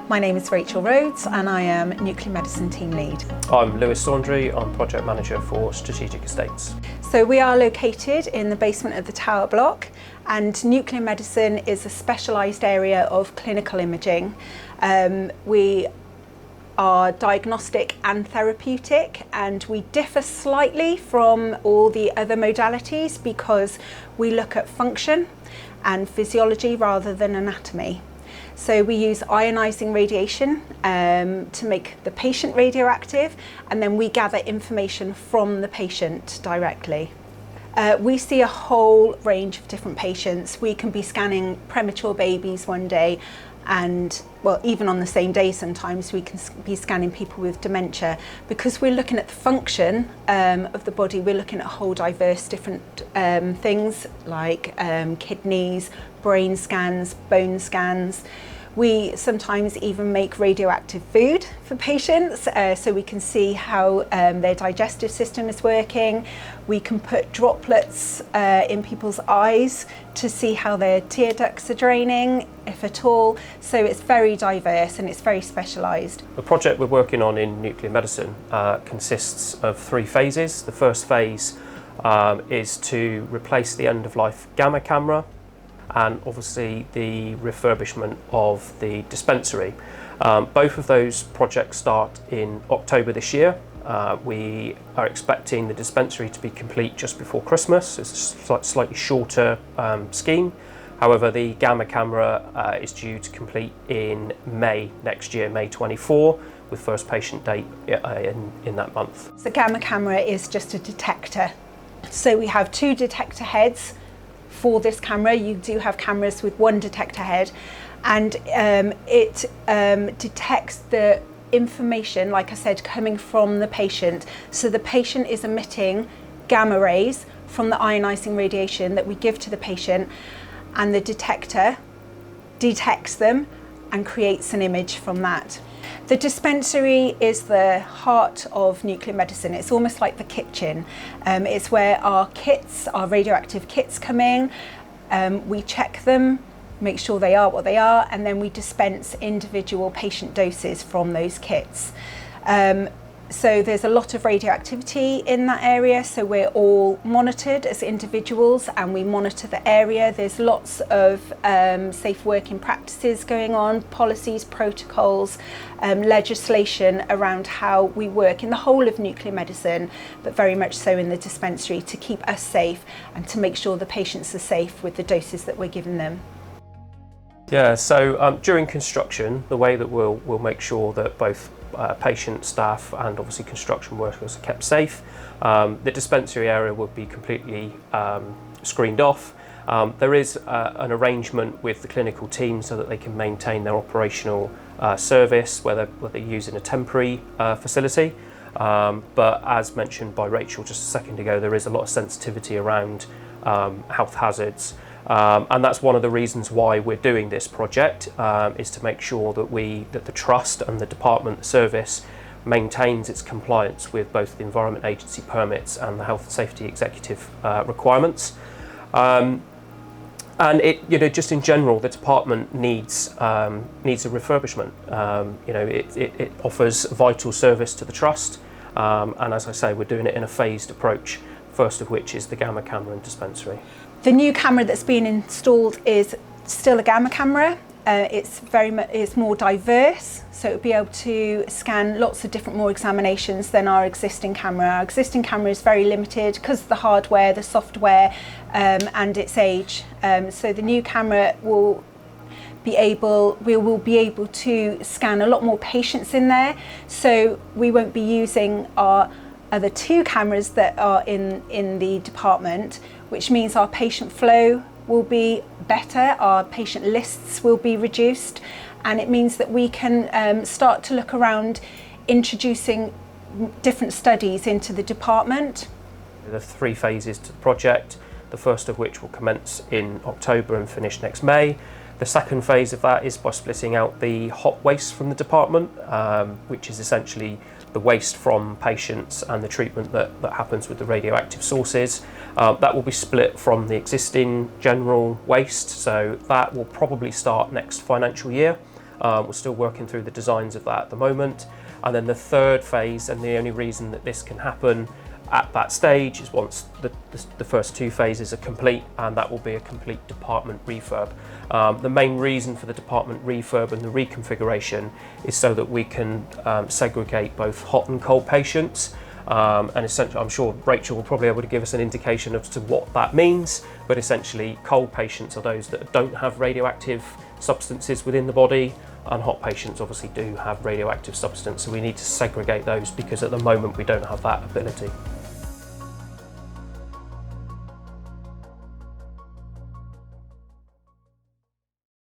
My name is Rachael Rhodes and I am Nuclear Medicine Team Lead. I'm Lewis Saundry, I'm Project Manager for Strategic Estates. So we are located in the basement of the tower block, and nuclear medicine is a specialised area of clinical imaging. We are diagnostic and therapeutic, and we differ slightly from all the other modalities because we look at function and physiology rather than anatomy. So we use ionising radiation to make the patient radioactive, and then we gather information from the patient directly. We see a whole range of different patients. We can be scanning premature babies one day, and well, even on the same day sometimes we can be scanning people with dementia. Because we're looking at the function of the body, we're looking at a whole diverse different things like kidneys, brain scans, bone scans. We sometimes even make radioactive food for patients, so we can see how their digestive system is working. We can put droplets in people's eyes to see how their tear ducts are draining, if at all. So it's very diverse and it's very specialised. The project we're working on in nuclear medicine consists of 3 phases. The first phase is to replace the end-of-life gamma camera, and obviously the refurbishment of the dispensary. Both of those projects start in October this year. We are expecting the dispensary to be complete just before Christmas. It's a slightly shorter scheme. However, the gamma camera is due to complete in May next year, May 24, with first patient date in that month. The gamma camera is just a detector. So we have 2 detector heads. For this camera, you do have cameras with 1 detector head, and it detects the information, like I said, coming from the patient. So the patient is emitting gamma rays from the ionising radiation that we give to the patient, and the detector detects them and creates an image from that. The dispensary is the heart of nuclear medicine. It's almost like the kitchen. It's where our kits, our radioactive kits come in. We check them, make sure they are what they are, and then we dispense individual patient doses from those kits. So there's a lot of radioactivity in that area, so we're all monitored as individuals and we monitor the area. There's lots of safe working practices going on, policies, protocols, legislation around how we work in the whole of nuclear medicine, but very much so in the dispensary, to keep us safe and to make sure the patients are safe with the doses that we're giving them. Yeah, so during construction, the way that we'll make sure that both patient, staff and obviously construction workers are kept safe. The dispensary area will be completely screened off. There is an arrangement with the clinical team so that they can maintain their operational service where they're using a temporary facility. But as mentioned by Rachael just a second ago, there is a lot of sensitivity around health hazards. And that's one of the reasons why we're doing this project, is to make sure that the trust and the department, the service, maintains its compliance with both the Environment Agency permits and the Health and Safety Executive requirements. And just in general, the department needs a refurbishment. It offers vital service to the trust, and as I say, we're doing it in a phased approach. First of which is the gamma camera and dispensary. The new camera that's been installed is still a gamma camera. It's more diverse, so it'll be able to scan lots of different more examinations than our existing camera. Our existing camera is very limited because of the hardware, the software, and its age. So the new camera we will be able to scan a lot more patients in there. So we won't be using our other 2 cameras that are in the department, which means our patient flow will be better, our patient lists will be reduced, and it means that we can start to look around introducing different studies into the department. There are 3 phases to the project, the first of which will commence in October and finish next May. The second phase of that is by splitting out the hot waste from the department, which is essentially the waste from patients and the treatment that happens with the radioactive sources. That will be split from the existing general waste, so that will probably start next financial year. We're still working through the designs of that at the moment. And then the third phase, and the only reason that this can happen at that stage, is once the first 2 phases are complete, and that will be a complete department refurb. The main reason for the department refurb and the reconfiguration is so that we can segregate both hot and cold patients. And essentially, I'm sure Rachel will probably be able to give us an indication as to what that means, but essentially cold patients are those that don't have radioactive substances within the body, and hot patients obviously do have radioactive substance, so we need to segregate those because at the moment we don't have that ability.